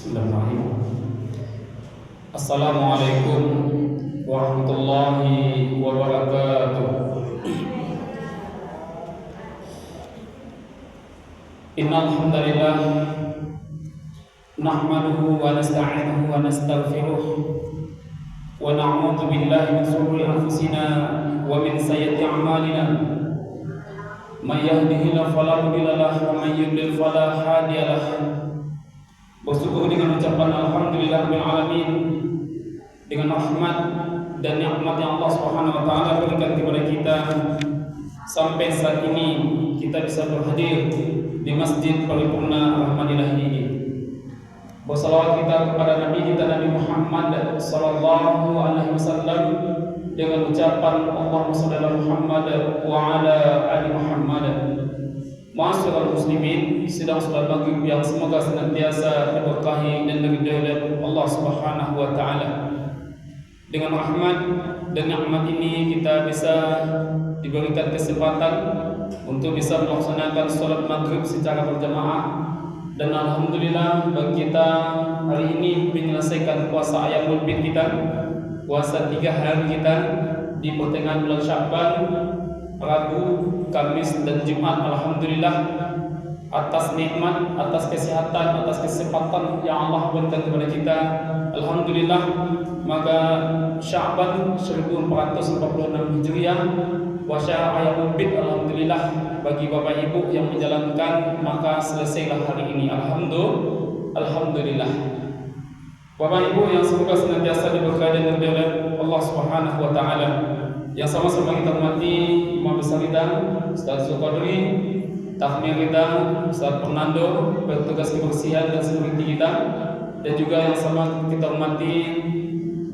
Bismillahirrahmanirrahim. Assalamualaikum warahmatullahi wabarakatuh. Innal hamdalillah nahmaduhu wa nasta'inuhu wa nastaghfiruh wa na'udzu billahi min shururi anfusina wa min sayyiati a'malina. May yahdihillahu fala mudilla lahu wa may yudlil fala hadiya lahu. Bersyukur dengan ucapan alhamdulillahirabbil alamin, dengan rahmat dan nikmat yang Allah Subhanahu wa taala berikan kepada kita sampai saat ini kita bisa berhadir di Masjid Paripurna Rahmanillahi ini. Bersalawat kita kepada Nabi kita Nabi Muhammad sallallahu alaihi wasallam dengan ucapan Allahumma shalli ala Muhammad wa ala ali Muhammad. Ma'asyiral muslimin, sidang salat maghrib yang semoga senantiasa diberkahi dan diridhai Allah Subhanahu wa taala. Dengan rahmat dan nikmat ini kita bisa diberikan kesempatan untuk bisa melaksanakan salat maghrib secara berjamaah, dan alhamdulillah bagi kita hari ini menyelesaikan puasa Ayyamul Bid kita, puasa 3 hari kita di pertengahan bulan Sya'ban, Rabu, Kamis dan Jumat. Alhamdulillah atas nikmat, atas kesehatan, atas kesempatan yang Allah berikan kepada kita. Alhamdulillah, maka Sya'ban 1446 Hijriah wa Ayyamul Bid, alhamdulillah bagi Bapak Ibu yang menjalankan, maka selesailah hari ini. Alhamdulillah. Bapak Ibu yang semoga senantiasa diberkahi dan diridhai Allah Subhanahu wa taala. Yang sama-sama kita hormati Imam Besar kita Ustaz Zulqadri, Takmir kita Ustaz Fernando, petugas kebersihan dan security kita, dan juga yang sama kita hormati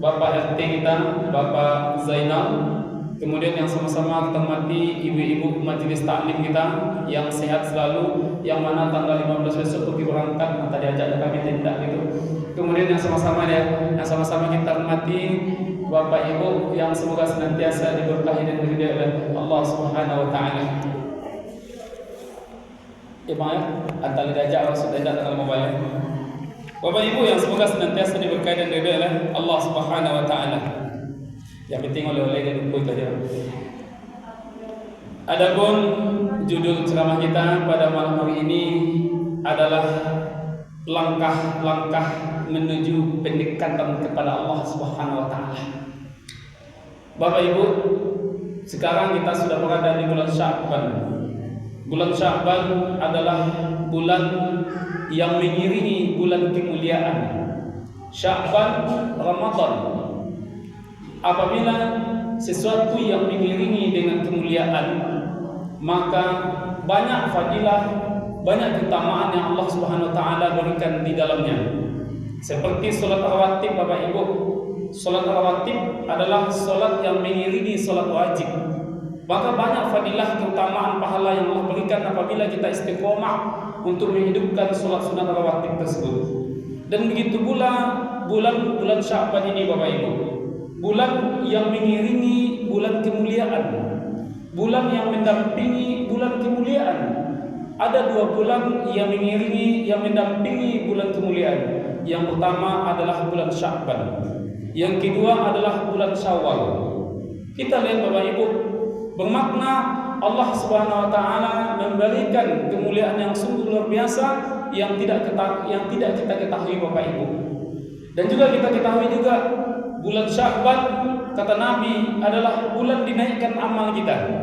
Bapak RT kita Bapak Zainal. Kemudian yang sama-sama kita hormati ibu-ibu majelis taklim kita yang sehat selalu, yang mana tanggal 15 besok pergi berangkat, tadi ajak kami tidak gitu. Kemudian yang sama-sama kita hormati Bapak Ibu yang semoga senantiasa diberkahi dan diridhai oleh Allah Subhanahu wa taala. Antara dajak sudah datang dalam mobile. Bapak Ibu yang semoga senantiasa diberkahi dan diridhai oleh Allah Subhanahu wa taala. Yang penting oleh-oleh dan buku itu aja. Adapun judul ceramah kita pada malam hari ini adalah langkah-langkah menuju pendekatan kepada Allah Subhanahu wa taala. Bapak Ibu, sekarang kita sudah berada di bulan Sya'ban. Bulan Sya'ban adalah bulan yang mengiringi bulan kemuliaan. Sya'ban, Ramadan. Apabila sesuatu yang mengiringi dengan kemuliaan, maka banyak fadilah, banyak keutamaan yang Allah Subhanahu wa taala berikan di dalamnya. Seperti salat rawatib, Bapak Ibu. Salat rawatib adalah salat yang mengiringi salat wajib. Maka banyak fadilah, keutamaan, pahala yang Allah berikan apabila kita istiqomah untuk menghidupkan salat sunat rawatib tersebut. Dan begitu pula bulan Sya'ban ini, Bapak Ibu. Bulan yang mengiringi bulan kemuliaan. Bulan yang mendampingi bulan kemuliaan. Ada 2 bulan yang mengiringi, yang mendampingi bulan kemuliaan. Yang pertama adalah bulan Sya'ban, yang kedua adalah bulan Syawal. Kita lihat Bapak Ibu, bermakna Allah Subhanahu wa taala memberikan kemuliaan yang sungguh luar biasa yang tidak kita ketahui, Bapak Ibu. Dan juga kita ketahui juga bulan Sya'ban, kata Nabi, adalah bulan dinaikkan amal kita.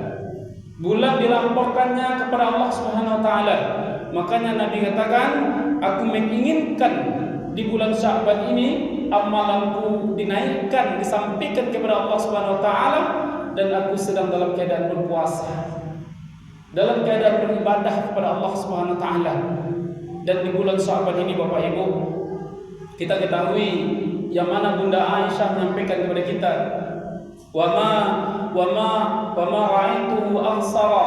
Bulan dilaporkannya kepada Allah Subhanahu wa taala. Makanya Nabi katakan, aku menginginkan di bulan Sya'ban ini amalanku dinaikkan, disampaikan kepada Allah Subhanahu wa taala, dan aku sedang dalam keadaan berpuasa, dalam keadaan beribadah kepada Allah Subhanahu wa taala. Dan di bulan Sya'ban ini, Bapak Ibu, kita ketahui yang mana Bunda Aisyah menyampaikan kepada kita, wa ma ra'aituhu aksara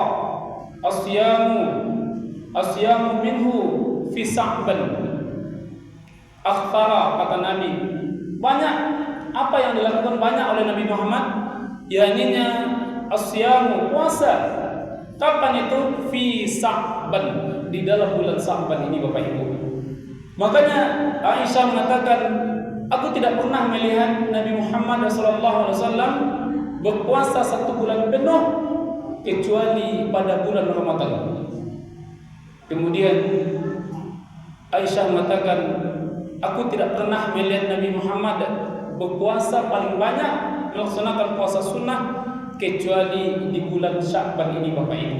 asyamu minhu fi Sya'ban. Akhara, kata Nabi, banyak apa yang dilakukan banyak oleh Nabi Muhammad, yakni asyamu, puasa. Kapan itu? Fi Sya'ban, di dalam bulan Sya'ban ini, Bapak Ibu. Makanya Aisyah mengatakan, aku tidak pernah melihat Nabi Muhammad SAW berpuasa 1 bulan penuh kecuali pada bulan Ramadan. Kemudian Aisyah mengatakan, aku tidak pernah melihat Nabi Muhammad berpuasa paling banyak melaksanakan puasa sunnah kecuali di bulan Sya'ban ini, Bapak Ibu.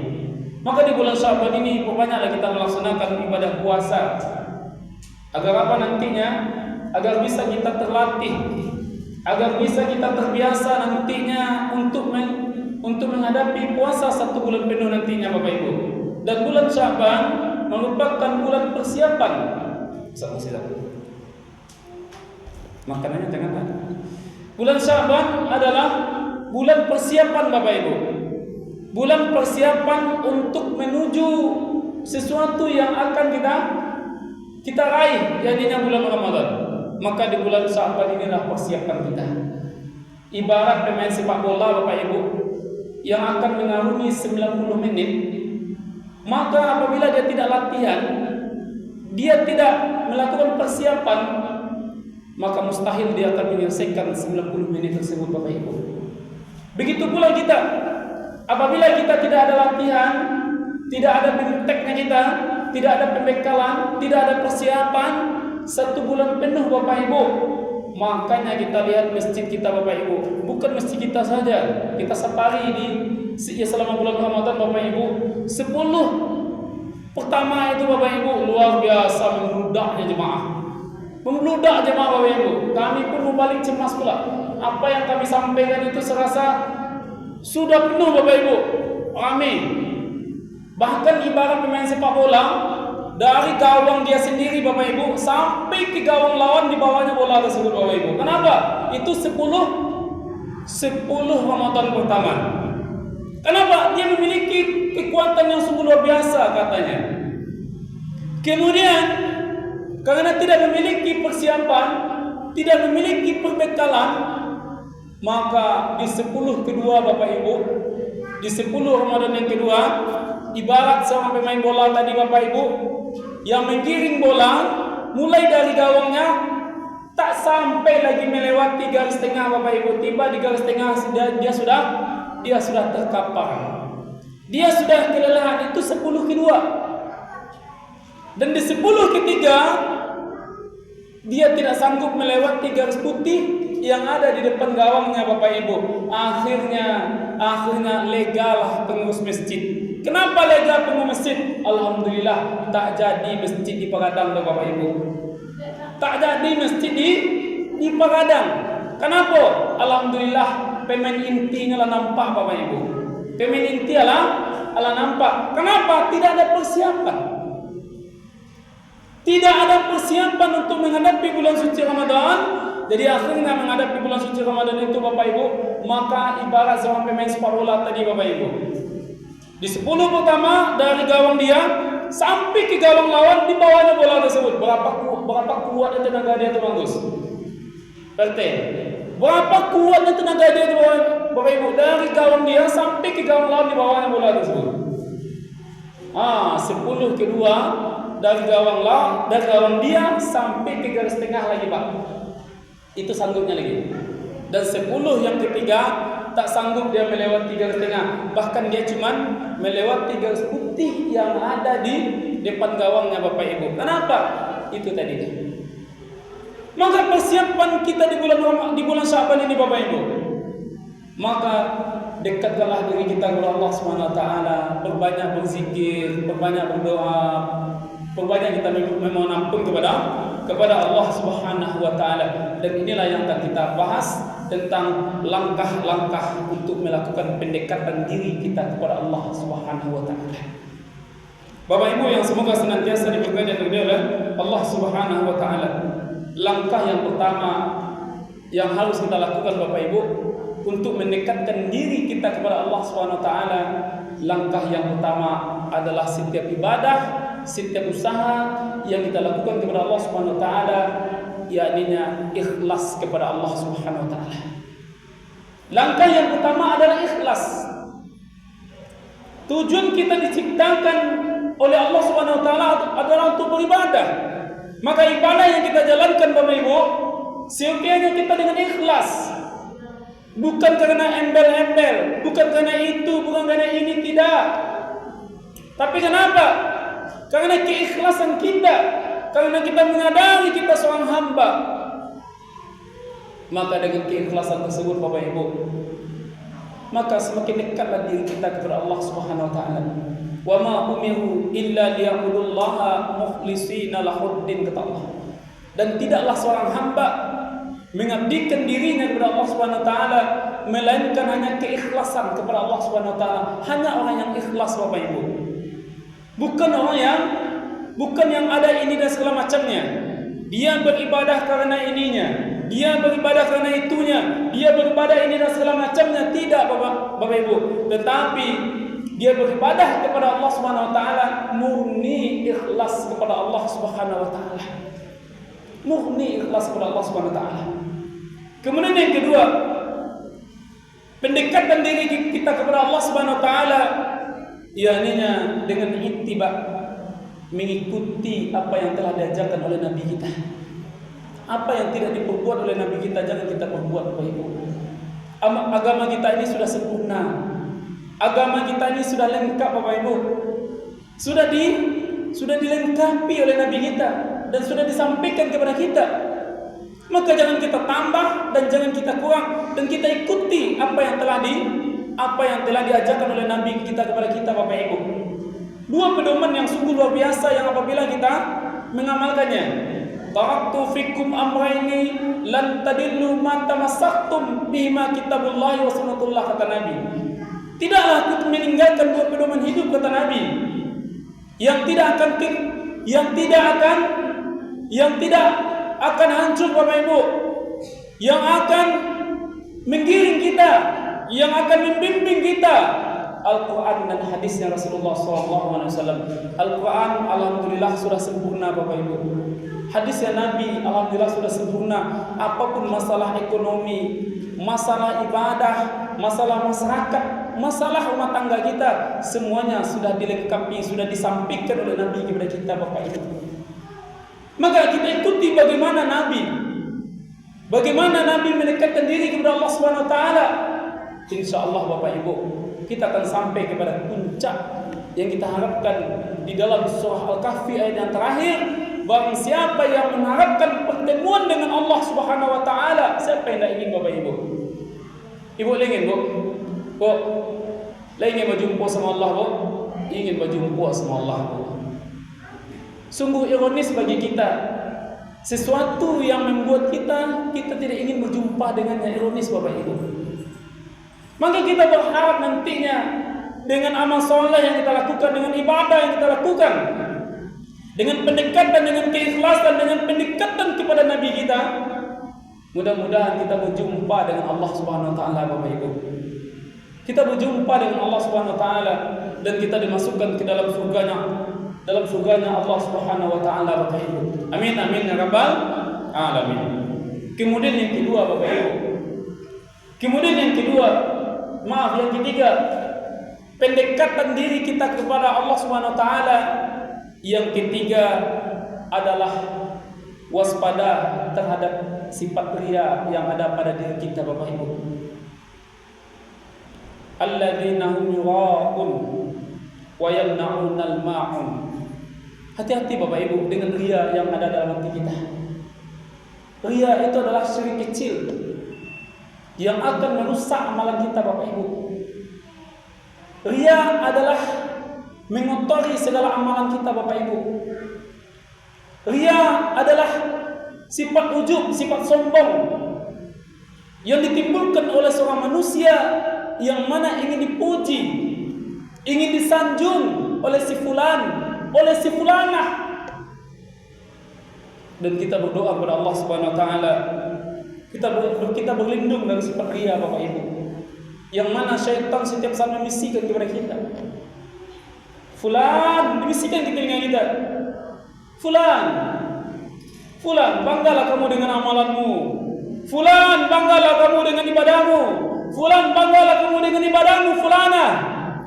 Maka di bulan Sya'ban ini banyaklah kita melaksanakan ibadah puasa. Agar apa nantinya? Agar bisa kita terlatih, agar bisa kita terbiasa nantinya untuk menghadapi puasa 1 bulan penuh nantinya, Bapak Ibu. Dan bulan Sya'ban merupakan bulan persiapan. Makanannya jangan kan? Bulan Sya'ban adalah bulan persiapan, Bapak Ibu. Bulan persiapan untuk menuju sesuatu yang akan kita raih, jadinya bulan Ramadan. Maka di bulan Sya'ban inilah persiapan kita. Ibarat pemain sepak bola, Bapak Ibu, yang akan mengarungi 90 menit, maka apabila dia tidak latihan, dia tidak melakukan persiapan, maka mustahil dia akan menyelesaikan 90 menit tersebut, Bapak Ibu. Begitu pula kita, apabila kita tidak ada latihan, tidak ada tekniknya kita, tidak ada pembekalan, tidak ada persiapan 1 bulan penuh, Bapak Ibu. Makanya kita lihat masjid kita, Bapak Ibu, bukan masjid kita saja, kita safari selama bulan Ramadan, Bapak Ibu. 10 pertama itu, Bapak Ibu, luar biasa membludaknya jemaah. Membludak jemaah, Bapak Ibu. Kami pun balik cemas pula. Apa yang kami sampaikan itu serasa sudah penuh, Bapak Ibu. Ramai. Bahkan ibarat pemain sepak bola, dari gawang dia sendiri, Bapak Ibu, sampai ke gawang lawan di bawahnya bola tersebut, Bapak Ibu. Kenapa? Itu 10 Ramadan pertama. Kenapa? Dia memiliki kekuatan yang sungguh luar biasa katanya. Kemudian karena tidak memiliki persiapan, tidak memiliki perbekalan, maka di 10 kedua, Bapak Ibu, di 10 Ramadan yang kedua, ibarat seorang pemain bola tadi, Bapak Ibu, yang menggiring bola mulai dari gawangnya, tak sampai lagi melewati garis tengah, Bapak Ibu, tiba di garis tengah dia sudah terkapar, dia sudah kelelahan. Itu 10 kedua. Dan di 10 ketiga dia tidak sanggup melewati garis putih yang ada di depan gawangnya, Bapak Ibu. Akhirnya legalah pengurus masjid. Kenapa lega pengurus masjid? Alhamdulillah tak jadi masjid di Pagadang, Bapak Ibu. Tak jadi masjid di Pagadang. Kenapa? Alhamdulillah pemain intinya lah nampak, Bapak Ibu. Pemain inti lah nampak. Kenapa? Tidak ada persiapan. Tidak ada persiapan untuk menghadapi bulan suci Ramadan. Jadi akhirnya menghadapi bulan suci Ramadan itu, Bapak Ibu, maka ibarat seorang pemain sepak bola tadi, Bapak Ibu. Di 10 pertama dari gawang dia sampai ke gawang lawan, di bawahnya bola tersebut. Berapa kuatnya tenaga dia itu, Bagus? RT. Berapa kuatnya tenaga dia itu, Bapak Ibu, dari gawang dia sampai ke gawang lawan, di bawahnya bola tersebut. 10 kedua dari gawang dia sampai ke garis tengah lagi, Pak. Itu sanggupnya lagi. Dan 10 yang ketiga tak sanggup dia melewati garis tengah. Bahkan dia cuma melewati garis putih yang ada di depan gawangnya, Bapak Ibu. Kenapa? Itu tadi. Maka persiapan kita di bulan Sya'ban ini, Bapak Ibu, maka dekatkanlah diri kita kepada Allah Subhanahu wa taala, berbanyak berzikir, berbanyak berdoa, perbanyak kita memohon ampun kepada Allah Subhanahu wa taala. Dan inilah yang akan kita bahas tentang langkah-langkah untuk melakukan pendekatan diri kita kepada Allah Subhanahu wa taala. Bapak Ibu yang semoga senantiasa diberkahi dan diridhai oleh Allah Subhanahu wa taala. Langkah yang pertama yang harus kita lakukan, Bapak Ibu, untuk mendekatkan diri kita kepada Allah Subhanahu wa taala, langkah yang pertama adalah setiap ibadah, setiap usaha yang kita lakukan kepada Allah Subhanahu wa taala, yakni ikhlas kepada Allah Subhanahu wa taala. Langkah yang pertama adalah ikhlas. Tujuan kita diciptakan oleh Allah Subhanahu wa taala adalah untuk beribadah. Maka ibadah yang kita jalankan Bapak Ibu, seyogyanya kita dengan ikhlas. Bukan karena embel-embel, bukan karena itu, bukan karena ini, tidak. Tapi kenapa? Karena keikhlasan kita, karena kita menyadari kita seorang hamba. Maka dengan keikhlasan tersebut Bapak Ibu, maka semakin dekatlah diri kita kepada Allah Subhanahu wa taala. Wa ma umiru illa liya'budullaha mukhlishina lahuddin, kata Allah. Dan tidaklah seorang hamba mengabdikan dirinya kepada Allah Subhanahu wa taala melainkan hanya keikhlasan kepada Allah Subhanahu wa taala. Hanya orang yang ikhlas Bapak Ibu. Bukan orang yang ada ini dan segala macamnya. Dia beribadah karena ininya, dia beribadah karena itunya, dia beribadah ini dan segala macamnya. Tidak Bapak Ibu. Tetapi dia beribadah kepada Allah Subhanahu wa taala murni ikhlas kepada Allah Subhanahu wa taala. Murni ikhlas kepada Allah Subhanahu wa taala. Kemudian yang kedua, pendekatan diri kita kepada Allah Subhanahu wa taala ianya dengan ittiba, mengikuti apa yang telah diajarkan oleh Nabi kita. Apa yang tidak diperbuat oleh Nabi kita jangan kita perbuat Bapak Ibu. Agama kita ini sudah sempurna. Agama kita ini sudah lengkap Bapak Ibu. Sudah dilengkapi oleh Nabi kita dan sudah disampaikan kepada kita. Maka jangan kita tambah dan jangan kita kurang, dan kita ikuti apa yang telah diajarkan oleh Nabi kita kepada kita Bapak Ibu. Dua pedoman yang sungguh luar biasa yang apabila kita mengamalkannya. Taraktu fikum amraini lan tadillu ma tamassaktum bihima kitabullahi wa sunnatullah, kata Nabi. Tidaklah aku meninggalkan dua pedoman hidup, kata Nabi, yang tidak akan hancur Bapak Ibu, yang akan menggiring kita, yang akan membimbing kita. Al-Quran dan hadisnya Rasulullah SAW. Al-Quran alhamdulillah sudah sempurna Bapak Ibu. Hadisnya Nabi alhamdulillah sudah sempurna. Apapun masalah ekonomi, masalah ibadah, masalah masyarakat, masalah rumah tangga kita, semuanya sudah dilengkapi, sudah disampaikan oleh Nabi kepada kita Bapak Ibu. Maka kita ikuti bagaimana Nabi mendekatkan diri kepada Allah Subhanahu wa taala. Insyaallah Bapak Ibu, kita akan sampai kepada puncak yang kita harapkan di dalam surah Al-Kahfi ayat yang terakhir. Barang siapa yang mengharapkan pertemuan dengan Allah Subhanahu wa taala, siapa yang tak ingin Bapak Ibu? Ibu ingin Bu? Bu, ingin berjumpa sama Allah Bu? Ingin berjumpa sama Allah Bu? Sungguh ironis bagi kita. Sesuatu yang membuat kita tidak ingin berjumpa dengannya, ironis Bapak Ibu. Maka kita berharap nantinya dengan amal soleh yang kita lakukan, dengan ibadah yang kita lakukan, dengan pendekatan, dengan keikhlasan, dengan pendekatan kepada Nabi kita, mudah-mudahan kita berjumpa dengan Allah Subhanahu wa taala Bapak Ibu. Kita berjumpa dengan Allah Subhanahu wa taala dan kita dimasukkan ke dalam surganya Allah Subhanahu wa taala Bapak Ibu. Amin amin ya rabbal alamin. Kemudian yang kedua Bapak Ibu. Yang ketiga, pendekatan diri kita kepada Allah Subhanahu wa taala. Yang ketiga adalah waspada terhadap sifat riya yang ada pada diri kita Bapak Ibu. Alladzina hum yura'un wa yamna'unal ma'un. Hati-hati Bapak Ibu dengan riya yang ada dalam hati kita. Riya itu adalah syirik kecil yang akan merusak amalan kita Bapak Ibu. Riya adalah mengotori segala amalan kita Bapak Ibu. Riya adalah sifat ujub, sifat sombong yang ditimbulkan oleh seorang manusia yang mana ingin dipuji, ingin disanjung oleh si fulan, oleh si fulanah. Dan kita berdoa kepada Allah Subhanahu wa taala, kita berlindung dari sifat riya Bapak Ibu, yang mana syaitan setiap saat membisikkan kepada kita. Fulan, dibisikkan ke telinga kita. Fulan, banggalah kamu dengan amalanmu. Fulan, banggalah kamu dengan ibadahmu. Fulan, banggalah kamu dengan ibadahmu. Fulana,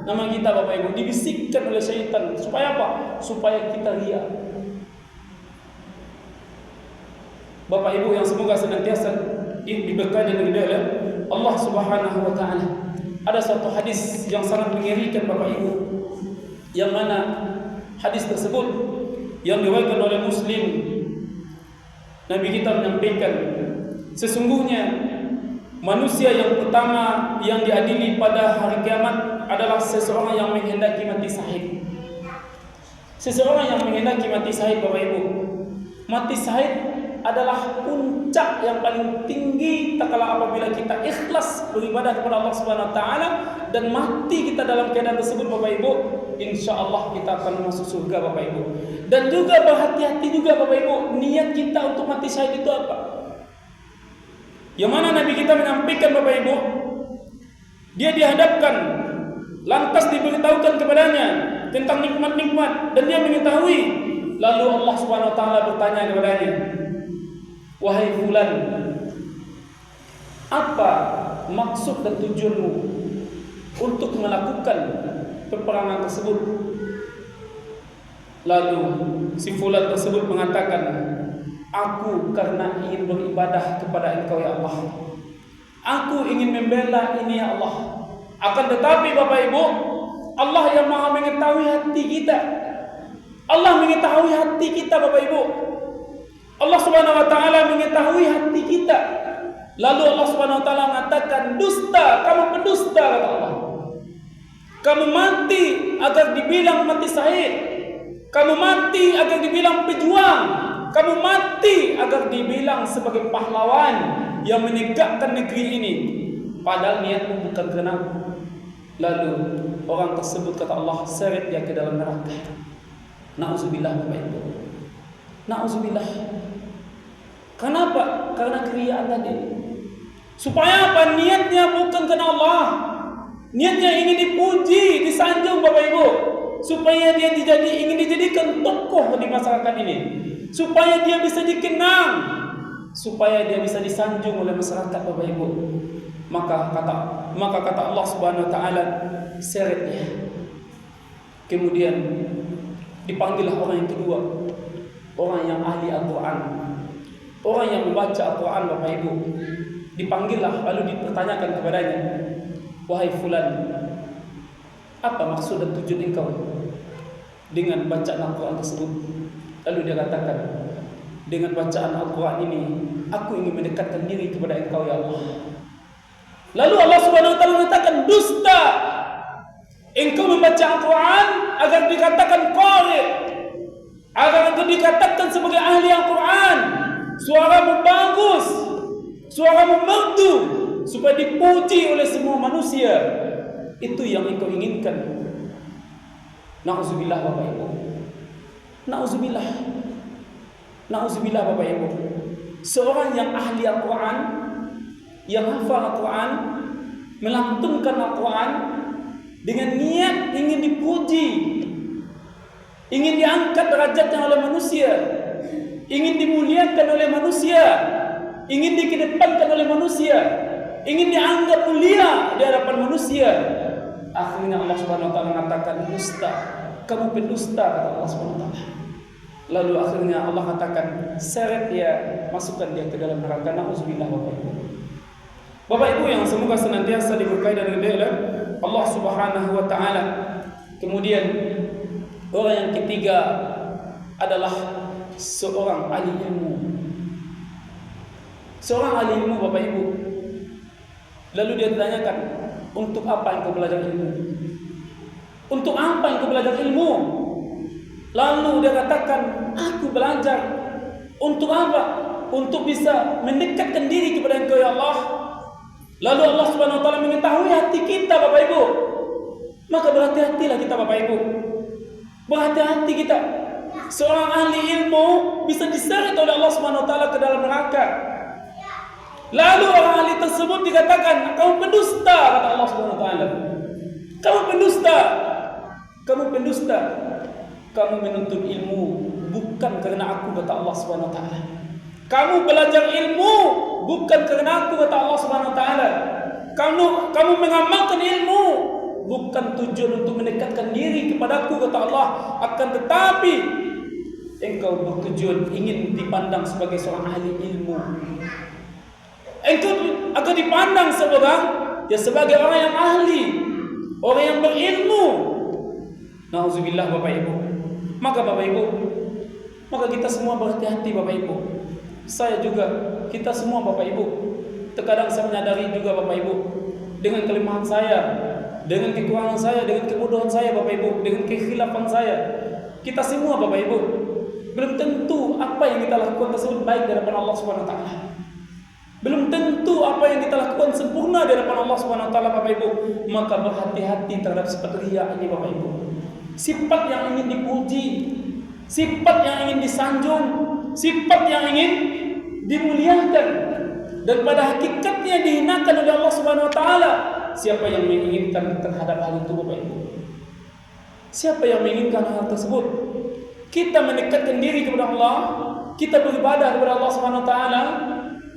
nama kita Bapak Ibu dibisikkan oleh syaitan. Supaya apa? Supaya kita riya. Bapak Ibu yang semoga senantiasa diberkahi dan diridhai oleh Allah Subhanahu wa taala. Ada suatu hadis yang sangat mengerikan Bapak Ibu, yang mana hadis tersebut yang diriwayatkan oleh Muslim. Nabi kita menyampaikan, sesungguhnya manusia yang pertama yang diadili pada hari kiamat adalah seseorang yang menghendaki mati syahid. Seseorang yang menghendaki mati syahid, Bapak Ibu. Mati syahid adalah puncak yang paling tinggi tatkala apabila kita ikhlas beribadah kepada Allah Subhanahu wa taala dan mati kita dalam keadaan tersebut, Bapak Ibu, insyaallah kita akan masuk surga, Bapak Ibu. Dan juga berhati-hati juga, Bapak Ibu, niat kita untuk mati syahid itu apa? Yang mana Nabi kita menyampaikan, Bapak Ibu, dia dihadapkan, lantas diberitahukan kepadanya tentang nikmat-nikmat dan dia mengetahui. Lalu Allah Subhanahu wa taala bertanya kepadanya, "Wahai fulan, apa maksud dan tujuanmu untuk melakukan peperangan tersebut?" Lalu si fulan tersebut mengatakan, "Aku karena ingin beribadah kepada Engkau ya Allah. Aku ingin membela ini ya Allah." Akan tetapi Bapak Ibu, Allah yang Maha mengetahui hati kita. Allah mengetahui hati kita, Bapak Ibu. Allah Subhanahu wa taala mengetahui hati kita. Lalu Allah Subhanahu wa taala mengatakan, "Dusta, kamu pendusta," kata Allah. "Kamu mati agar dibilang mati syahid. Kamu mati agar dibilang pejuang. Kamu mati agar dibilang sebagai pahlawan yang menegakkan negeri ini. Padahal niatmu bukan karena aku." Lalu orang tersebut, kata Allah, seret dia ke dalam neraka. Na'udzubillah, Bapak Ibu. Na'udzubillah. Kenapa? Karena keriaan tadi. Supaya apa? Niatnya bukan karena Allah. Niatnya ingin dipuji, disanjung, Bapak Ibu. Supaya dia ingin dijadikan tokoh di masyarakat ini. Supaya dia bisa dikenang. Supaya dia bisa disanjung oleh masyarakat, Bapak Ibu. Maka kata Allah Subhanahu wa taala, seret dia. Kemudian dipanggillah orang yang kedua, orang yang ahli Al-Quran, orang yang membaca Al-Quran, Bapak Ibu. Dipanggillah, lalu dipertanyakan kepadanya, "Wahai fulan, apa maksud dan tujuan engkau dengan bacaan Al-Quran tersebut?" Lalu dia katakan, "Dengan bacaan Al-Quran ini, aku ingin mendekatkan diri kepada Engkau ya Allah." Lalu Allah Subhanahu wa taala mengatakan, "Dusta. Engkau membaca Al-Quran agar dikatakan qari, agar engkau dikatakan sebagai ahli Al-Quran. Suaramu bagus, suaramu merdu, supaya dipuji oleh semua manusia. Itu yang engkau inginkan." Na'udzubillah, Bapak Ibu. Na'udzubillah. Na'udzubillah, Bapak Ibu. Seorang yang ahli Al-Quran, yang hafal Al-Quran, melantunkan Al-Quran dengan niat ingin dipuji, ingin diangkat derajatnya oleh manusia, ingin dimuliakan oleh manusia, ingin dikedepankan oleh manusia, ingin dianggap mulia di hadapan manusia. Akhirnya Allah Subhanahu wa taala mengatakan, "Dusta, kamu pendusta," kata Allah Subhanahu wa taala. Lalu akhirnya Allah katakan, seret dia, masukkan dia ke dalam neraka. Na'udzubillah, Bapak Ibu. Bapak Ibu yang semoga senantiasa diberkahi dan diridhai oleh Allah Subhanahu wa taala. Kemudian orang yang ketiga adalah seorang ahli ilmu. Seorang ahli ilmu, Bapak Ibu. Lalu dia ditanyakan, "Untuk apa engkau belajar ilmu? Untuk apa engkau belajar ilmu?" Lalu dia katakan, "Aku belajar untuk apa? Untuk bisa mendekatkan diri kepada Engkau ya Allah." Lalu Allah Subhanahu wa taala mengetahui hati kita, Bapak Ibu. Maka berhati-hatilah kita, Bapak Ibu. Berhati-hati kita. Seorang ahli ilmu bisa diseret oleh Allah Subhanahu wa taala ke dalam neraka. Lalu orang ahli tersebut dikatakan, "Kamu pendusta," kata Allah Subhanahu wa taala. "Kamu pendusta. Kamu pendusta. Kamu menuntut ilmu bukan karena aku," kata Allah Subhanahu wa taala. "Kamu belajar ilmu bukan karena aku," kata Allah Subhanahu wa taala. Kamu mengamalkan ilmu bukan tujuan untuk mendekatkan diri kepadaku," kata Allah. "Akan tetapi engkau bertujuan ingin dipandang sebagai seorang ahli ilmu, engkau agar dipandang sebagai orang yang ahli, orang yang berilmu. Nauzubillah Bapak Ibu. Maka Bapak Ibu, maka kita semua berhati-hati Bapak Ibu. Saya juga, kita semua Bapak Ibu. Terkadang saya menyadari juga Bapak Ibu, dengan kelemahan saya, dengan kekurangan saya, dengan kebodohan saya Bapak Ibu, dengan kekhilafan saya, kita semua Bapak Ibu, belum tentu apa yang kita lakukan tersebut baik dari hadapan Allah Subhanahu wa taala. Belum tentu apa yang kita lakukan sempurna di hadapan Allah Subhanahu wa taala Bapak Ibu. Maka berhati-hati terhadap sifat riya ini Bapak Ibu. Sifat yang ingin dipuji, sifat yang ingin disanjung, sifat yang ingin dimuliakan, dan pada hakikatnya dihinakan oleh Allah Subhanahu wa taala. Siapa yang menginginkan terhadap hal itu Bapak Ibu? Siapa yang menginginkan hal tersebut? Kita mendekatkan diri kepada Allah, kita beribadah kepada Allah Subhanahu wa taala,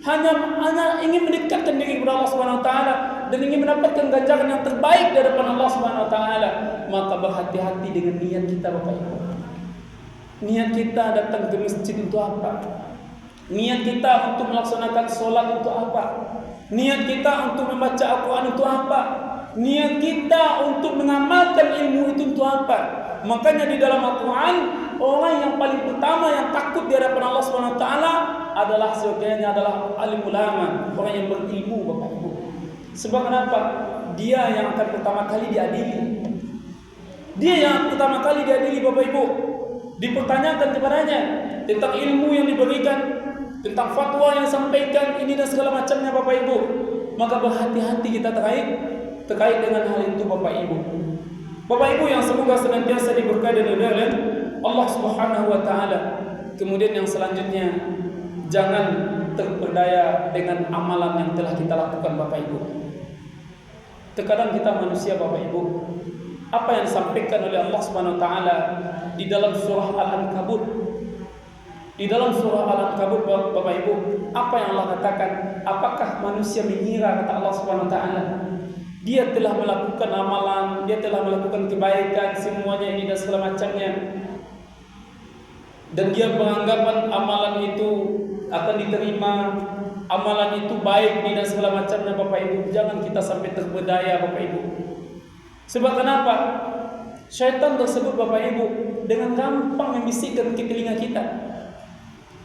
hanya ingin mendekatkan diri kepada Allah Subhanahu wa taala dan ingin mendapatkan ganjaran yang terbaik dari Allah Subhanahu wa taala. Maka berhati-hati dengan niat kita Bapak Ibu. Niat kita datang ke masjid untuk apa? Niat kita untuk melaksanakan sholat untuk apa? Niat kita untuk membaca Al-Quran untuk apa? Niat kita untuk mengamalkan ilmu itu untuk apa? Makanya di dalam Al-Quran, orang yang paling pertama yang takut di hadapan Allah Subhanahu wa taala adalah sebenarnya adalah alim ulama, orang yang berilmu Bapak Ibu. Sebab kenapa? Dia yang akan pertama kali diadili. Dia yang pertama kali diadili Bapak Ibu. Dipertanyakan kepadanya tentang ilmu yang diberikan, tentang fatwa yang disampaikan, ini dan segala macamnya Bapak Ibu. Maka berhati-hati kita terkait dengan hal itu Bapak Ibu. Bapak Ibu yang semoga senantiasa diberkahi oleh Allah Subhanahu wa taala. Kemudian yang selanjutnya, jangan terperdaya dengan amalan yang telah kita lakukan Bapak Ibu. Terkadang kita manusia Bapak Ibu, apa yang disampaikan oleh Allah Subhanahu wa taala di dalam surah Al-Ankabut. Di dalam surah Al-Ankabut Bapak Ibu, apa yang Allah katakan? Apakah manusia mengira, kata Allah Subhanahu wa taala, dia telah melakukan amalan, dia telah melakukan kebaikan, semuanya ini dan segala macamnya, dan dia beranggapan amalan itu akan diterima, amalan itu baik ini dan segala macamnya Bapak Ibu. Jangan kita sampai terpedaya Bapak Ibu. Sebab kenapa? Syaitan tersebut Bapak Ibu dengan gampang membisikkan ke telinga kita.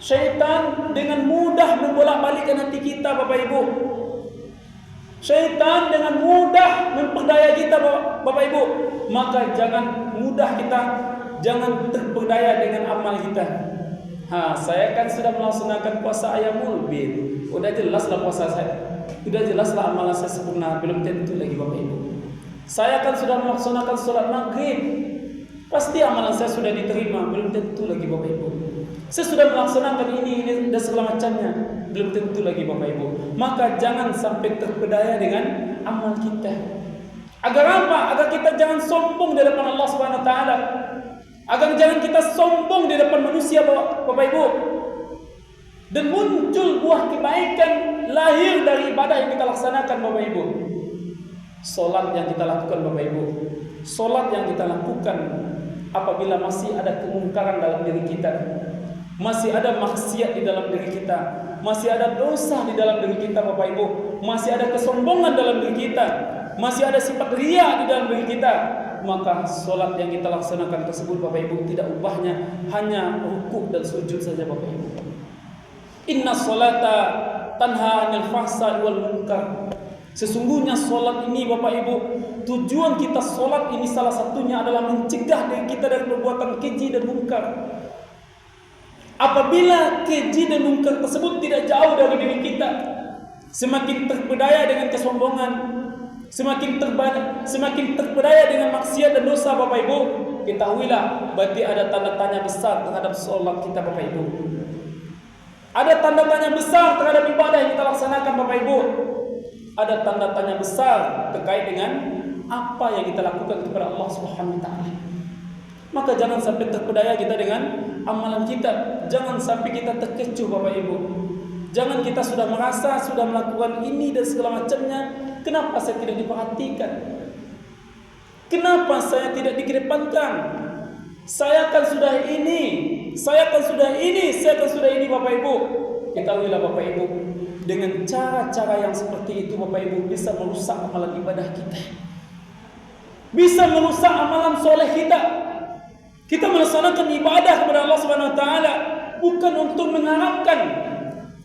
Syaitan dengan mudah membolak-balikkan hati kita Bapak Ibu. Syaitan dengan mudah memperdaya kita Bapak Ibu. Maka jangan terperdaya dengan amal kita. Saya kan sudah melaksanakan puasa ayamul bid. Udah jelaslah puasa saya. Udah jelaslah amalan saya sempurna. Belum tentu lagi Bapak Ibu. Saya kan sudah melaksanakan sholat maghrib. Pasti amalan saya sudah diterima. Belum tentu lagi Bapak Ibu. Saya sudah melaksanakan ini dan segala macamnya. Belum tentu lagi Bapak Ibu. Maka jangan sampai terpedaya dengan amal kita. Agar apa? Agar kita jangan sombong di depan Allah Subhanahu wa taala. Agar jangan kita sombong di depan manusia Bapak Ibu. Dan muncul buah kebaikan lahir dari ibadah yang kita laksanakan Bapak Ibu. Solat yang kita lakukan Bapak Ibu, solat yang kita lakukan apabila masih ada kemungkaran dalam diri kita, masih ada maksiat di dalam diri kita, masih ada dosa di dalam diri kita Bapak Ibu, masih ada kesombongan dalam diri kita, masih ada sifat riya di dalam diri kita, maka solat yang kita laksanakan tersebut Bapak Ibu tidak ubahnya hanya rukuk dan sujud saja Bapak Ibu. Inna sholata tanha 'anil fahsya'i wal munkar. Sesungguhnya solat ini Bapak Ibu, tujuan kita solat ini salah satunya adalah mencegah diri kita dari perbuatan keji dan munkar. Apabila keji dan munkar tersebut tidak jauh dari diri kita, semakin terpedaya dengan kesombongan, semakin terpedaya dengan maksiat dan dosa Bapak Ibu, ketahuilah berarti ada tanda tanya besar terhadap solat kita Bapak Ibu. Ada tanda tanya besar terhadap ibadah yang kita laksanakan Bapak Ibu. Ada tanda tanya besar terkait dengan apa yang kita lakukan kepada Allah Subhanahu wa taala. Maka jangan sampai terpedaya kita dengan amalan kita. Jangan sampai kita terkecoh Bapak Ibu. Jangan kita sudah merasa sudah melakukan ini dan segala macamnya, kenapa saya tidak diperhatikan? Kenapa saya tidak dikedepankan? Saya kan sudah ini, saya akan sudah ini Bapak Ibu. Ketahuilah Bapak Ibu, dengan cara-cara yang seperti itu Bapak Ibu bisa merusak amalan ibadah kita. Bisa merusak amalan soleh kita. Kita melaksanakan ibadah kepada Allah Subhanahu wa taala bukan untuk mengharapkan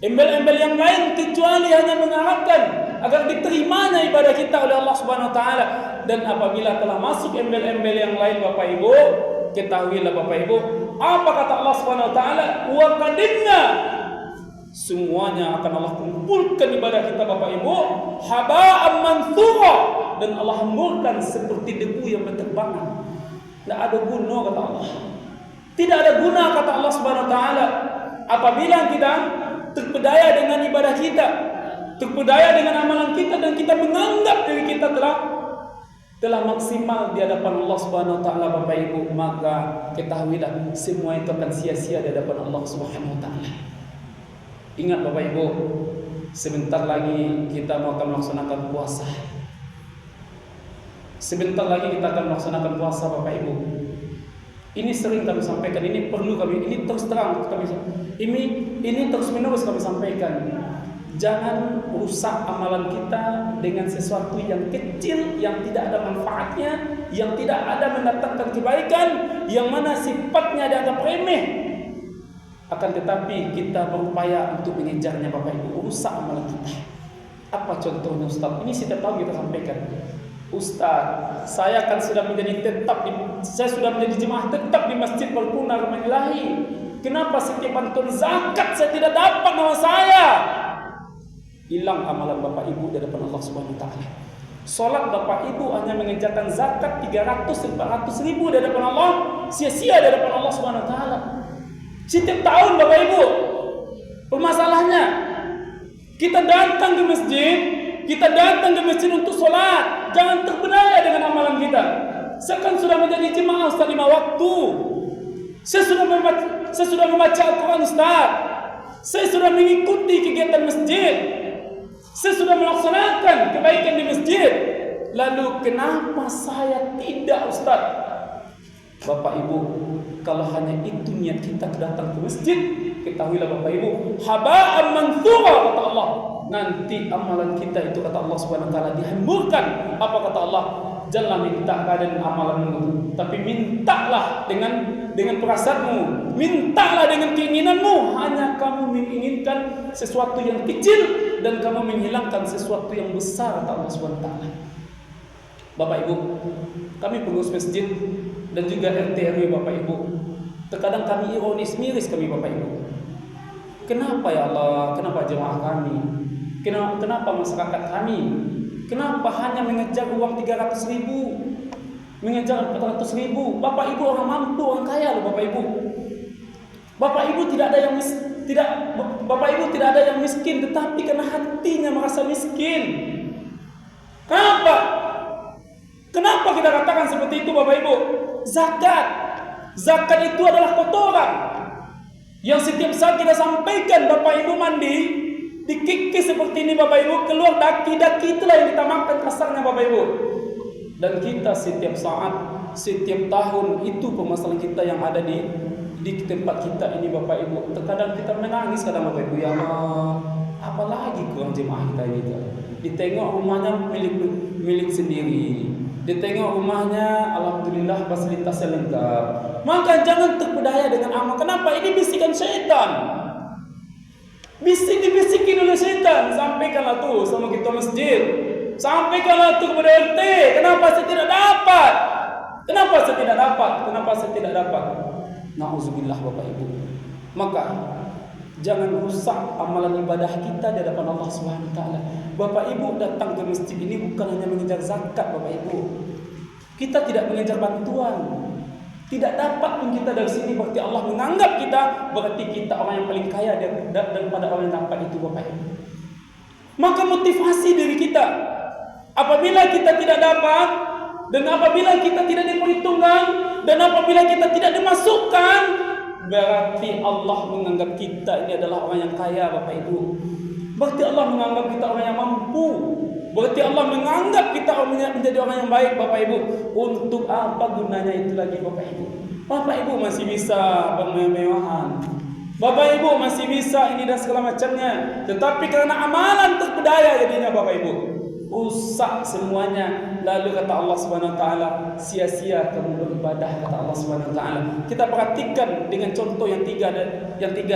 embel-embel yang lain, kecuali hanya mengharapkan agar diterimanya ibadah kita oleh Allah Subhanahu wa taala. Dan apabila telah masuk embel-embel yang lain Bapak Ibu, ketahuilah Bapak Ibu, apa kata Allah Subhanahu wa taala? Wa qadimna, semuanya akan Allah kumpulkan ibadah kita Bapak Ibu haba'an manthura, dan Allah hamburkan seperti debu yang berterbangan. Tidak ada guna kata Allah. Tidak ada guna kata Allah Subhanahu wa taala apabila kita terpedaya dengan ibadah kita, terpedaya dengan amalan kita, dan kita menganggap diri kita telah maksimal di hadapan Allah Subhanahu wa taala Bapak Ibu, maka ketahuilah semua itu akan sia-sia di hadapan Allah Subhanahu wa taala. Ingat Bapak Ibu, sebentar lagi kita akan melaksanakan puasa. Sebentar lagi kita akan melaksanakan puasa Bapak Ibu. Ini sering kami sampaikan, ini perlu kami, ini terus terang kami, ini terus menerus kami sampaikan. Jangan rusak amalan kita dengan sesuatu yang kecil, yang tidak ada manfaatnya, yang tidak ada mendatangkan kebaikan, yang mana sifatnya dianggap remeh. Akan tetapi kita berupaya untuk mengejarnya Bapak Ibu, rusak amalan kita. Apa contohnya Ustaz? Ini setiap tahun kita sampaikan. Ustaz, saya kan sudah menjadi jemaah tetap di Masjid Al-Qunar Ilahi. Kenapa setiap bantuan zakat saya tidak dapat nama saya? Hilang amalan Bapak Ibu di hadapan Allah Subhanahu wa taala. Salat Bapak Ibu hanya mengerjakan zakat 300-400 ribu di hadapan Allah, sia-sia di hadapan Allah Subhanahu wa taala. Setiap tahun Bapak Ibu, permasalahannya kita datang ke masjid, untuk salat, jangan terpedaya dengan amalan kita. Saya kan sudah menjadi jemaah Ustaz 5 waktu. Saya sudah membaca Al-Quran Ustaz. Saya sudah mengikuti kegiatan masjid. Saya sudah melaksanakan kebaikan di masjid. Lalu kenapa saya tidak Ustaz? Bapak Ibu, kalau hanya itu niat kita datang ke masjid, ketahuilah Bapak Ibu, haba'an manthura kata Allah. Nanti amalan kita itu kata Allah Subhanahu wa taala dihamburkan. Apa kata Allah? Janganlah minta keadaan amalanmu, tapi mintalah dengan perasaanmu, mintalah dengan keinginanmu. Hanya kamu menginginkan sesuatu yang kecil dan kamu menghilangkan sesuatu yang besar kata Allah Subhanahu wa taala. Bapak Ibu, kami pengurus masjid dan juga RT RW Bapak Ibu, terkadang kami ironis miris kami Bapak Ibu. Kenapa ya Allah? Kenapa jemaah kami? Kenapa masyarakat kami? Kenapa hanya mengejar uang 300 ribu, mengejar 400 ribu? Bapak Ibu orang mampu, orang kaya loh Bapak Ibu. Bapak Ibu tidak ada yang miskin, tetapi karena hatinya merasa miskin. Kenapa kita katakan seperti itu Bapak Ibu? Zakat itu adalah kotoran yang setiap saat kita sampaikan. Bapak Ibu mandi, dikikis seperti ini Bapak Ibu, keluar daki-daki, itulah yang kita makan kasarnya Bapak Ibu. Dan kita setiap saat, setiap tahun, itu permasalahan kita yang ada di tempat kita ini Bapak Ibu. Terkadang kita menangis kadang Bapak Ibu, ya Allah, apalagi kurang jemaah kita ini. Ditengok rumahnya milik sendiri, ditengok rumahnya alhamdulillah fasilitasnya lengkap. Maka jangan terpedaya dengan amal. Kenapa? Ini bisikan syaitan. Dibisikin oleh syaitan. Sampaikanlah tuh sama kita masjid, sampaikanlah tuh kepada RT. Kenapa saya tidak dapat? Kenapa saya tidak dapat? Nauzubillah Bapak Ibu. Maka jangan rusak amalan ibadah kita di hadapan Allah Subhanahu wa taala. Bapak Ibu datang ke masjid ini bukan hanya mengejar zakat Bapak Ibu. Kita tidak mengejar bantuan. Tidak dapat pun kita dari sini, berarti Allah menganggap kita, berarti kita orang yang paling kaya daripada orang yang dapat itu Bapak Ibu. Maka motivasi diri kita, apabila kita tidak dapat, dan apabila kita tidak diperhitungkan, dan apabila kita tidak dimasukkan, berarti Allah menganggap kita ini adalah orang yang kaya Bapak Ibu. Berarti Allah menganggap kita orang yang mampu. Berarti Allah menganggap kita menjadi orang yang baik Bapak Ibu. Untuk apa gunanya itu lagi Bapak Ibu? Bapak Ibu masih bisa bermewah-mewahan, Bapak Ibu masih bisa ini dan segala macamnya, tetapi karena amalan terpedaya jadinya Bapak Ibu rusak semuanya. Lalu kata Allah Subhanahu wa taala, sia-sia kamu beribadah, kata Allah Subhanahu wa taala. Kita perhatikan dengan contoh yang tiga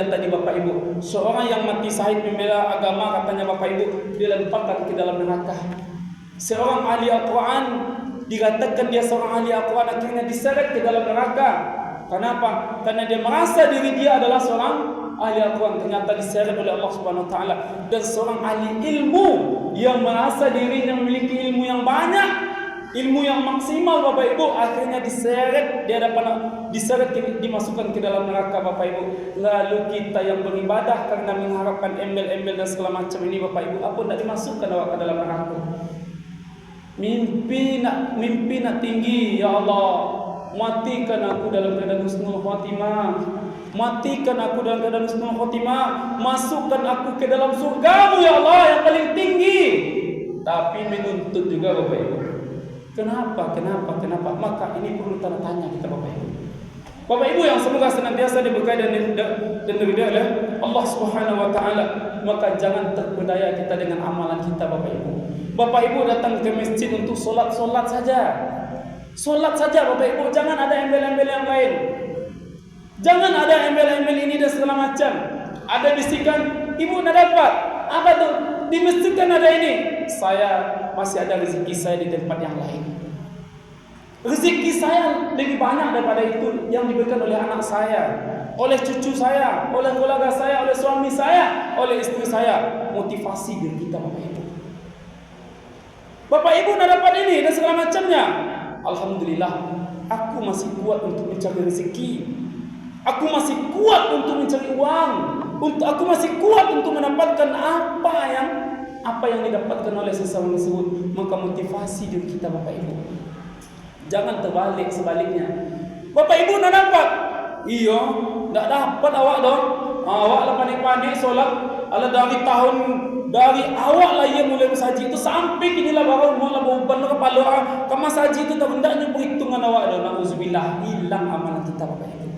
tadi Bapak Ibu. Seorang yang mati syahid membela agama, katanya Bapak Ibu, dilemparkan ke dalam neraka. Seorang ahli Al-Quran, dikatakan dia seorang ahli Al-Quran, akhirnya diseret ke dalam neraka. Kenapa? Karena dia merasa diri dia adalah seorang ahli Al-Quran, ternyata diseret oleh Allah Subhanahu wa taala. Dan seorang ahli ilmu yang merasa dirinya memiliki ilmu yang banyak, ilmu yang maksimal Bapak Ibu, akhirnya diseret dimasukkan ke dalam neraka Bapak Ibu. Lalu kita yang beribadah karena mengharapkan embel-embel dan segala macam ini Bapak Ibu, apa tidak dimasukkan ke dalam neraka? Mimpi nak tinggi, ya Allah, matikan aku dalam keadaan husnul khotimah, matikan aku dalam keadaan husnul khotimah, masukkan aku ke dalam surgamu ya Allah yang paling tinggi. Tapi menuntut juga Bapak Ibu. Kenapa? Maka ini perlu tanda tanya kita Bapak Ibu. Bapak Ibu yang semoga senantiasa diberkahi dan diridhai oleh Allah Subhanahu wa taala, maka jangan terpedaya kita dengan amalan kita Bapak Ibu. Bapak Ibu datang ke masjid untuk solat saja. Solat saja Bapak Ibu, jangan ada embel-embel yang lain. Jangan ada embel-embel ini dan segala macam. Ada bisikan, ibu nak dapat apa tuh? Di masjid kan ada ini. Saya masih ada rezeki saya di tempat yang lain. Rezeki saya lebih banyak daripada itu yang diberikan oleh anak saya, oleh cucu saya, oleh keluarga saya, oleh suami saya, oleh istri saya. Motivasi diri kita Bapak Ibu. Bapak Ibu nak dapat ini dan segala macamnya. Alhamdulillah, aku masih kuat untuk mencari rezeki. Aku masih kuat untuk mencari uang. Aku masih kuat untuk mendapatkan apa yang didapatkan oleh seseorang tersebut. Maka motivasi diri kita Bapak Ibu. Jangan terbalik sebaliknya. Bapak Ibu nak dapat? Iya, tak dapat awak dong. Awak lah panik-panik solat. Ala dari awak lah ia mulai bersaji itu sampai kini lah baru mula beruban kepala ke masaji itu tak hendaknya perhitungan awak dah. Nauzubillah, hilang amalan kita Bapak Ibu.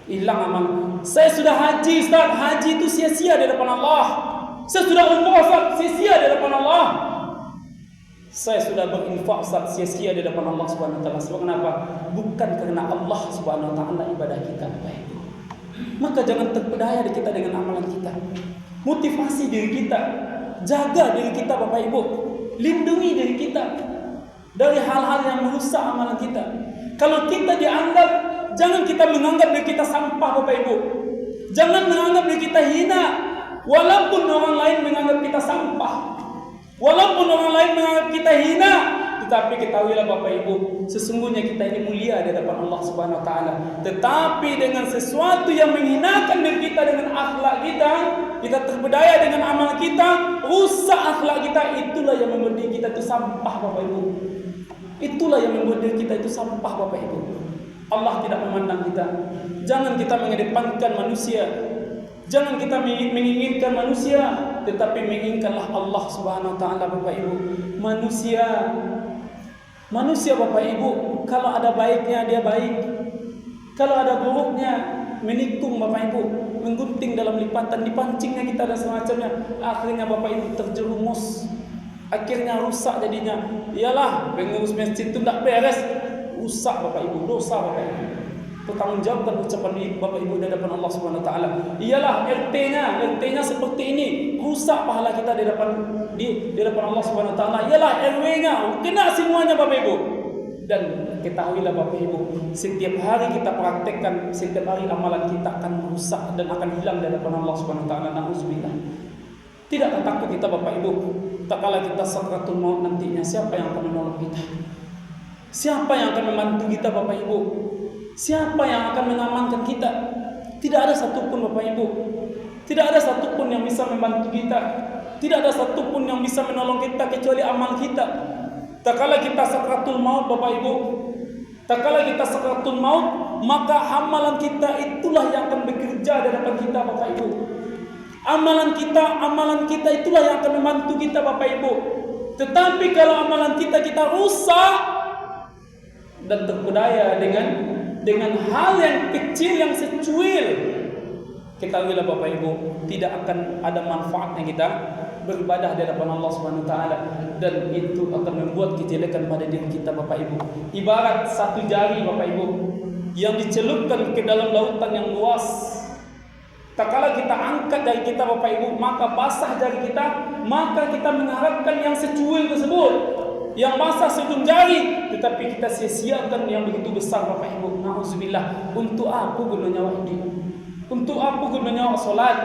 Hilang amalan. Saya sudah haji Ustaz, haji itu sia-sia di depan Allah. Saya sudah umrah Ustaz, sia-sia di depan Allah. Saya sudah berinfak Ustaz, sia-sia di depan Allah Subhanahu wa taala. Sebab kenapa? Bukan karena Allah Subhanahu wa taala ibadah kita Bapak Ibu. Maka jangan terpedaya kita dengan amalan kita. Motivasi diri kita, jaga diri kita Bapak Ibu, lindungi diri kita dari hal-hal yang merusak amalan kita. Kalau kita dianggap, jangan kita menganggap diri kita sampah Bapak Ibu. Jangan menganggap diri kita hina, walaupun orang lain menganggap kita sampah, walaupun orang lain menganggap kita hina. Tetapi ketahuilah Bapak Ibu, sesungguhnya kita ini mulia di hadapan Allah Subhanahu wa taala. Tetapi dengan sesuatu yang menghinakan diri kita dengan akhlak kita terpedaya dengan amal kita, rusak akhlak kita, itulah yang membuat diri kita itu sampah Bapak Ibu. Itulah yang membuat diri kita itu sampah Bapak Ibu. Allah tidak memandang kita. Jangan kita mengedepankan manusia. Jangan kita menginginkan manusia, tetapi menginginkanlah Allah Subhanahu wa taala Bapak Ibu. Manusia Bapak Ibu, kalau ada baiknya dia baik, kalau ada buruknya menikung Bapak Ibu, menggunting dalam lipatan, dipancingnya kita dan semacamnya. Akhirnya Bapak Ibu terjerumus, akhirnya rusak jadinya. Iyalah, pengurus masjid itu tidak beres, rusak Bapak Ibu, dosa Bapak Ibu. Bertanggungjawabkan ucapan Bapak Ibu di hadapan Allah Subhanahu wa taala. Iyalah, RT-nya seperti ini, rusak pahala kita di hadapan Allah Subhanahu wa taala. Iyalah, RW-nya kena semuanya Bapak Ibu. Dan ketahuilah Bapak Ibu, setiap hari kita praktekkan, setiap hari amalan kita akan rusak dan akan hilang di hadapan Allah Subhanahu wa taala. Nauzubillah. Tidak takut kita Bapak Ibu, tak kala kita sakratul maut nantinya, siapa yang akan menolong kita? Siapa yang akan membantu kita Bapak Ibu? Siapa yang akan mengamankan kita? Tidak ada satupun Bapak Ibu. Tidak ada satupun yang bisa membantu kita. Tidak ada satupun yang bisa menolong kita kecuali amal kita. Tak kala kita sakratul maut Bapak Ibu, tak kala kita sakratul maut, maka amalan kita itulah yang akan bekerja di hadapan kita Bapak Ibu. Amalan kita itulah yang akan membantu kita Bapak Ibu. Tetapi kalau amalan kita rusak dan terpedaya dengan dengan hal yang kecil yang secuil, ketahuilah Bapak Ibu, tidak akan ada manfaatnya kita beribadah di hadapan Allah Subhanahu wa taala, dan itu akan membuat kejelekan pada diri kita Bapak Ibu. Ibarat satu jari Bapak Ibu yang dicelupkan ke dalam lautan yang luas. Tak kala kita angkat jari kita Bapak Ibu, maka basah jari kita, maka kita mengharapkan yang secuil tersebut, yang basah sejum jari, tetapi kita sia-siakan yang begitu besar Bapak Ibu. Nauzubillah. Untuk apa gunanya wahdi? Untuk apa gunanya salat?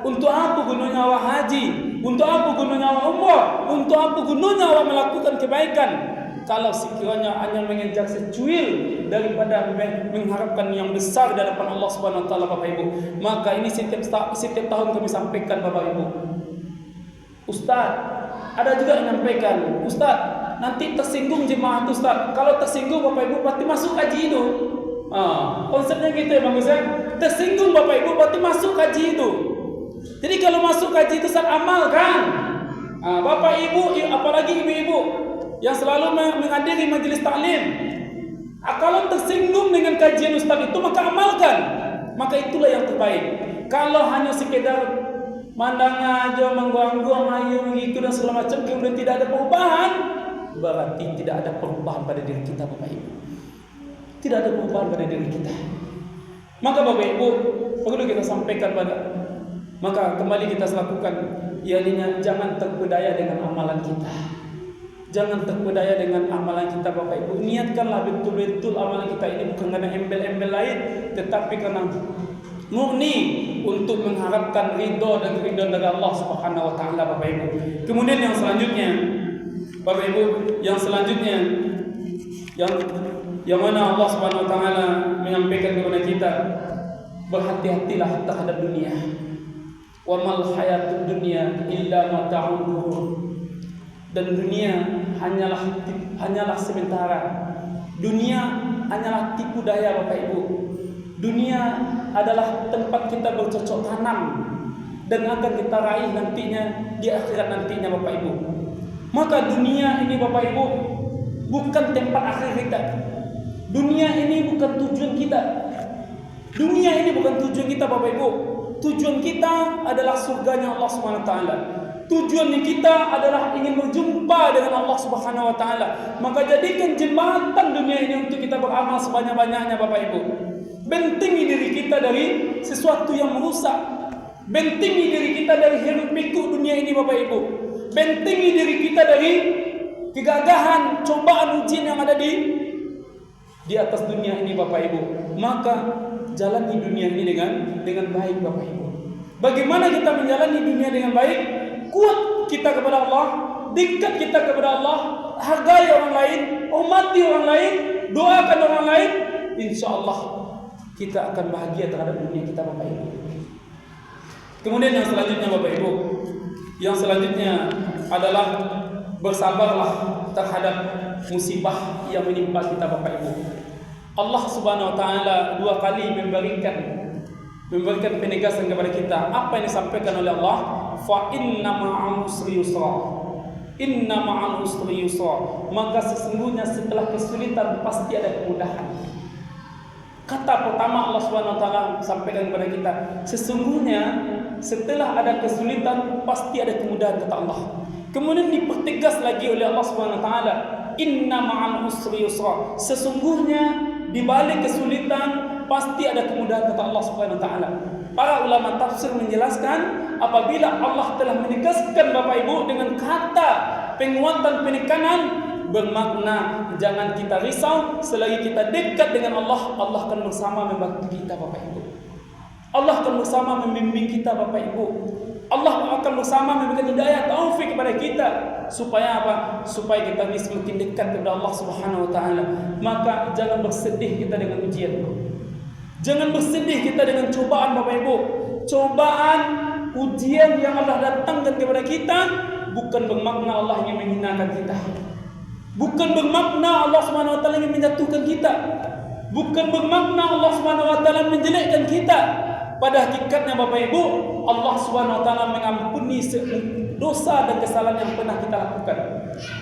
Untuk apa gunanya haji? Untuk apa gunanya umrah? Untuk apa gunanya melakukan kebaikan? Kalau sekiranya hanya mengejar secuil daripada mengharapkan yang besar di hadapan Allah Subhanahu wa taala Bapak Ibu. Maka ini setiap tahun kami sampaikan Bapak Ibu. Ustaz, ada juga yang menyampaikan, Ustaz, nanti tersinggung jemaah Ustaz. Kalau tersinggung Bapak Ibu berarti masuk haji itu. Konsepnya gitu ya Bang Ustaz. Tersinggung Bapak Ibu berarti masuk haji itu. Jadi kalau masuk haji itu Ustaz amalkan. Bapak Ibu, apalagi ibu-ibu yang selalu menghadiri majelis taklim, kalau tersinggung dengan kajian Ustaz itu maka amalkan. Maka itulah yang terbaik. Kalau hanya sekedar mandang aja, mengganggu, ayo mengikut dan segala macam, kemudian tidak ada perubahan, berarti tidak ada perubahan pada diri kita Bapak Ibu. Tidak ada perubahan pada diri kita. Maka Bapak Ibu perlu kita sampaikan maka kembali kita lakukan, ianya jangan terpedaya dengan amalan kita. Jangan terpedaya dengan amalan kita Bapak Ibu. Niatkanlah betul-betul amalan kita ini bukan karena embel-embel lain, tetapi karena murni untuk mengharapkan ridho dan keridhaan dari Allah Subhanahu wa taala Bapak Ibu. Kemudian yang selanjutnya Bapak Ibu, yang selanjutnya yang mana Allah Subhanahu wa taala menyampaikan kepada kita, berhati-hatilah terhadap dunia. Wa mal hayatud dunya illa mata'ul ghurur. Dan dunia hanyalah sementara. Dunia hanyalah tipu daya Bapak Ibu. Dunia adalah tempat kita bercocok tanam dan akan kita raih nantinya di akhirat nantinya Bapak Ibu. Maka dunia ini Bapak Ibu bukan tempat akhir kita. Dunia ini bukan tujuan kita. Dunia ini bukan tujuan kita Bapak Ibu. Tujuan kita adalah surganya Allah Subhanahu wa taala. Tujuan kita adalah ingin berjumpa dengan Allah Subhanahu wa taala. Maka jadikan jembatan dunia ini untuk kita beramal sebanyak-banyaknya Bapak Ibu. Bentengi diri kita dari sesuatu yang merusak. Bentengi diri kita dari hiruk pikuk dunia ini Bapak Ibu. Bentengi diri kita dari kegagahan, cobaan, ujian yang ada di atas dunia ini Bapak Ibu. Maka jalani dunia ini dengan baik Bapak Ibu. Bagaimana kita menjalani dunia dengan baik? Kuat kita kepada Allah, dekat kita kepada Allah, hargai orang lain, hormati orang lain, doakan orang lain, insyaallah kita akan bahagia terhadap dunia kita Bapak Ibu. Kemudian yang selanjutnya Bapak Ibu, yang selanjutnya adalah bersabarlah terhadap musibah yang menimpa kita Bapak Ibu. Allah Subhanahu wa taala 2 kali memberikan penegasan kepada kita. Apa yang disampaikan oleh Allah? Fa inna ma'al usri yusra. Inna ma'al usri yusra. Maka sesungguhnya setelah kesulitan pasti ada kemudahan. Kata pertama Allah Subhanahu wa taala sampaikan kepada kita, sesungguhnya setelah ada kesulitan pasti ada kemudahan kata Allah. Kemudian dipertegas lagi oleh Allah Subhanahu wa taala, inna ma'al usri yusra. Sesungguhnya di balik kesulitan pasti ada kemudahan kata Allah Subhanahu wa taala. Para ulama tafsir menjelaskan, apabila Allah telah menegaskan Bapak Ibu dengan kata penguatan penekanan, bermakna jangan kita risau selagi kita dekat dengan Allah. Allah akan bersama membantu kita Bapak Ibu. Allah akan bersama membimbing kita Bapak Ibu. Allah akan bersama memberikan hidayah taufik kepada kita. Supaya apa? Supaya kita bisa semakin dekat kepada Allah Subhanahu wa taala. Maka jangan bersedih kita dengan ujian. Jangan bersedih kita dengan cobaan Bapak Ibu. Cobaan, ujian yang Allah datangkan kepada kita bukan bermakna Allah ingin menghinakan kita. Bukan bermakna Allah Subhanahu wa taala ingin menjatuhkan kita. Bukan bermakna Allah Subhanahu wa taala menjelekkan kita. Pada hakikatnya Bapak Ibu, Allah Subhanahu wa taala mengampuni dosa dan kesalahan yang pernah kita lakukan.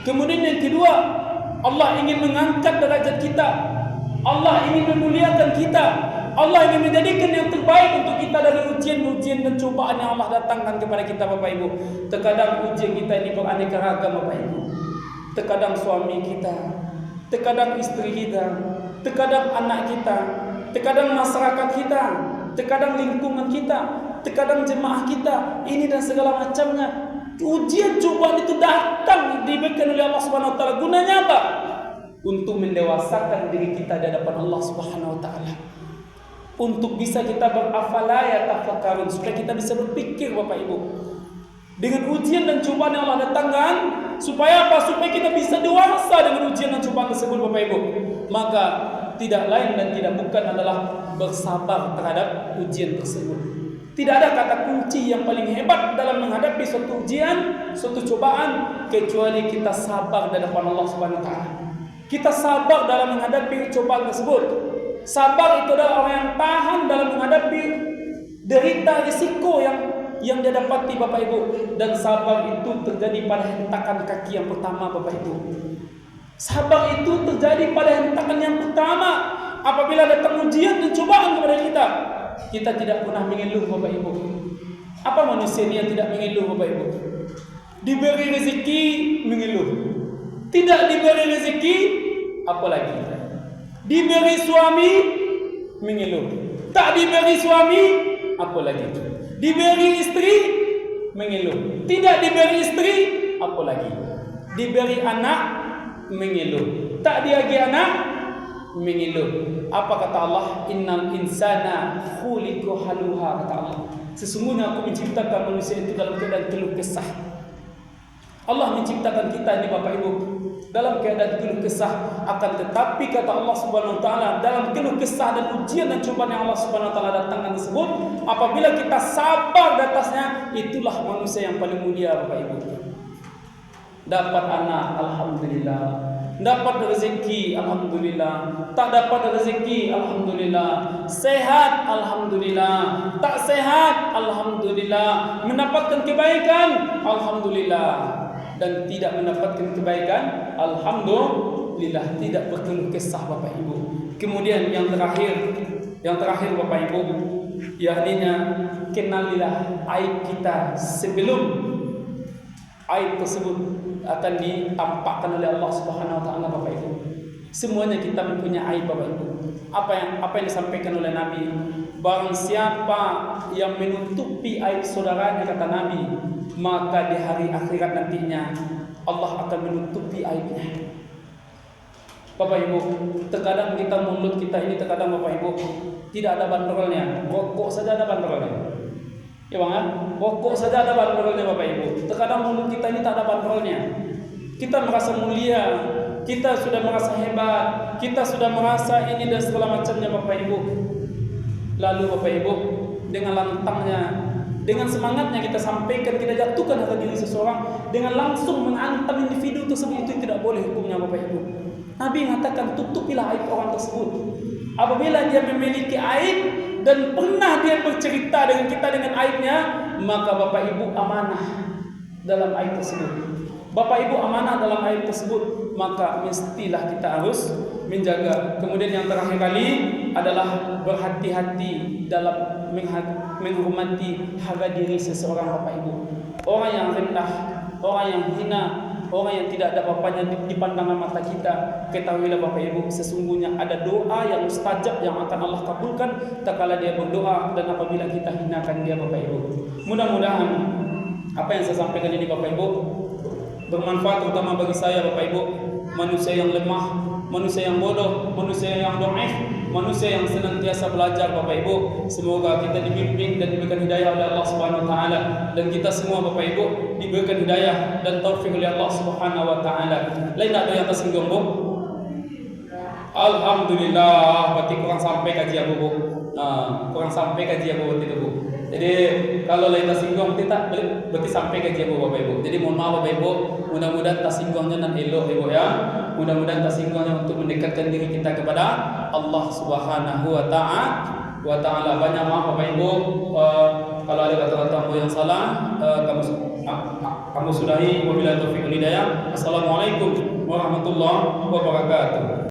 Kemudian yang kedua, Allah ingin mengangkat derajat kita. Allah ingin memuliakan kita. Allah ingin menjadikan yang terbaik untuk kita dari ujian-ujian dan cobaan yang Allah datangkan kepada kita, Bapak Ibu. Terkadang ujian kita ini beraneka ragam, Bapak Ibu. Terkadang suami kita, terkadang istri kita, terkadang anak kita, terkadang masyarakat kita, terkadang lingkungan kita, terkadang jemaah kita, ini dan segala macamnya. Ujian cobaan itu datang diberikan oleh Allah Subhanahu wa taala. Gunanya apa? Untuk mendewasakan diri kita di hadapan Allah Subhanahu wa taala. Untuk bisa kita berafala ya tafakkarun, supaya kita bisa berpikir, Bapak Ibu. Dengan ujian dan cobaan yang Allah datangkan, supaya apa? Supaya kita bisa dewasa dengan ujian dan cobaan tersebut, Bapak Ibu. Maka tidak lain dan tidak bukan adalah bersabar terhadap ujian tersebut. Tidak ada kata kunci yang paling hebat dalam menghadapi suatu ujian, suatu cobaan, kecuali kita sabar di hadapan Allah Subhanahu wa taala. Kita sabar dalam menghadapi cobaan tersebut. Sabar itu adalah orang yang tahan dalam menghadapi derita risiko yang dia dapati, Bapak Ibu. Dan sabar itu terjadi pada hentakan kaki yang pertama, Bapak Ibu. Sabar itu terjadi pada hentakan yang pertama. Apabila datang ujian dan cobaan kepada kita, kita tidak pernah mengeluh, Bapak Ibu. Apa manusia ini yang tidak mengeluh, Bapak Ibu? Diberi rezeki mengeluh, tidak diberi rezeki apalagi. Diberi suami mengeluh, tak diberi suami apalagi. Diberi istri mengeluh, tidak diberi istri apalagi. Diberi anak mengeluh, tak diagi anak mengeluh. Apa kata Allah? Innal insana khuliqa haluha, kata Allah. Sesungguhnya aku menciptakan manusia itu dalam keadaan keluh kesah. Allah menciptakan kita ini, Bapak Ibu, dalam keadaan keluh kesah. Akan tetapi kata Allah Subhanahu wa taala, dalam keluh kesah dan ujian dan cobaan yang Allah Subhanahu wa taala datangkan tersebut, apabila kita sabar di atasnya, itulah manusia yang paling mulia, Bapak Ibu. Dapat anak, alhamdulillah. Dapat rezeki, alhamdulillah. Tak dapat rezeki, alhamdulillah. Sehat, alhamdulillah. Tak sehat, alhamdulillah. Mendapatkan kebaikan, alhamdulillah. Dan tidak mendapatkan kebaikan, alhamdulillah. Tidak berkeluh kesah, Bapak Ibu. Kemudian yang terakhir Bapak Ibu, yakni kenalilah aib kita sebelum aib tersebut akan ditampakkan oleh Allah Subhanahu wa taala, Bapak Ibu. Semuanya kita mempunyai aib, Bapak Ibu. Apa yang disampaikan oleh Nabi, barang siapa yang menutupi aib saudaranya, kata Nabi, maka di hari akhirat nantinya Allah akan menutupi aibnya. Bapak Ibu, terkadang mulut kita ini terkadang, Bapak Ibu, tidak ada bandrolnya. Rokok saja ada bandrolnya. Ya Bang, rokok saja ada bandrolnya, Bapak Ibu. Terkadang mulut kita ini tak ada bandrolnya. Kita merasa mulia, kita sudah merasa hebat, kita sudah merasa ini dan segala macamnya, Bapak Ibu. Lalu Bapak Ibu, dengan lantangnya, dengan semangatnya kita sampaikan, kita jatuhkan harga diri seseorang, dengan langsung menghantam individu tersebut, itu tidak boleh hukumnya, Bapak Ibu. Nabi mengatakan, tutupilah aib orang tersebut. Apabila dia memiliki aib dan pernah dia bercerita dengan kita dengan aibnya, maka Bapak Ibu amanah dalam aib tersebut. Bapak Ibu amanah dalam aib tersebut, maka mestilah kita harus menjaga. Kemudian yang terakhir kali adalah berhati-hati dalam menghormati harga diri seseorang, Bapak Ibu. Orang yang rendah, orang yang hina, orang yang tidak ada apa-apanya di pandangan mata kita, ketahuilah Bapak Ibu, sesungguhnya ada doa yang mustajab yang akan Allah kabulkan tatkala dia berdoa dan apabila kita hinakan dia, Bapak Ibu. Mudah-mudahan apa yang saya sampaikan ini, Bapak Ibu, bermanfaat terutama bagi saya, Bapak Ibu, manusia yang lemah, manusia yang bodoh, manusia yang dhaif, manusia yang senantiasa belajar, Bapak Ibu. Semoga kita dibimbing dan diberikan hidayah oleh Allah Subhanahu wa taala, dan kita semua, Bapak Ibu, diberikan hidayah dan taufik oleh Allah Subhanahu wa taala. Lain ada yang tersinggung, Bu? Alhamdulillah, berarti kurang sampai kajian, Bu. Kurang sampai kajian, Bu, itu, Bu. Jadi kalau lain tersinggung kita berarti sampai kajian, Bu, Bapak Ibu. Jadi mohon maaf, Bapak Ibu, mudah-mudahan tersinggungnya dan elok, Ibu, ya. Mudah-mudahan tersinggungnya untuk mendekatkan diri kita kepada Allah Subhanahu wa taala. Banyak maaf, Bapak Ibu, kalau ada kata-kata yang salah, kamu sudahi. Wabillahi taufiq wal hidayah. Assalamualaikum warahmatullahi wabarakatuh.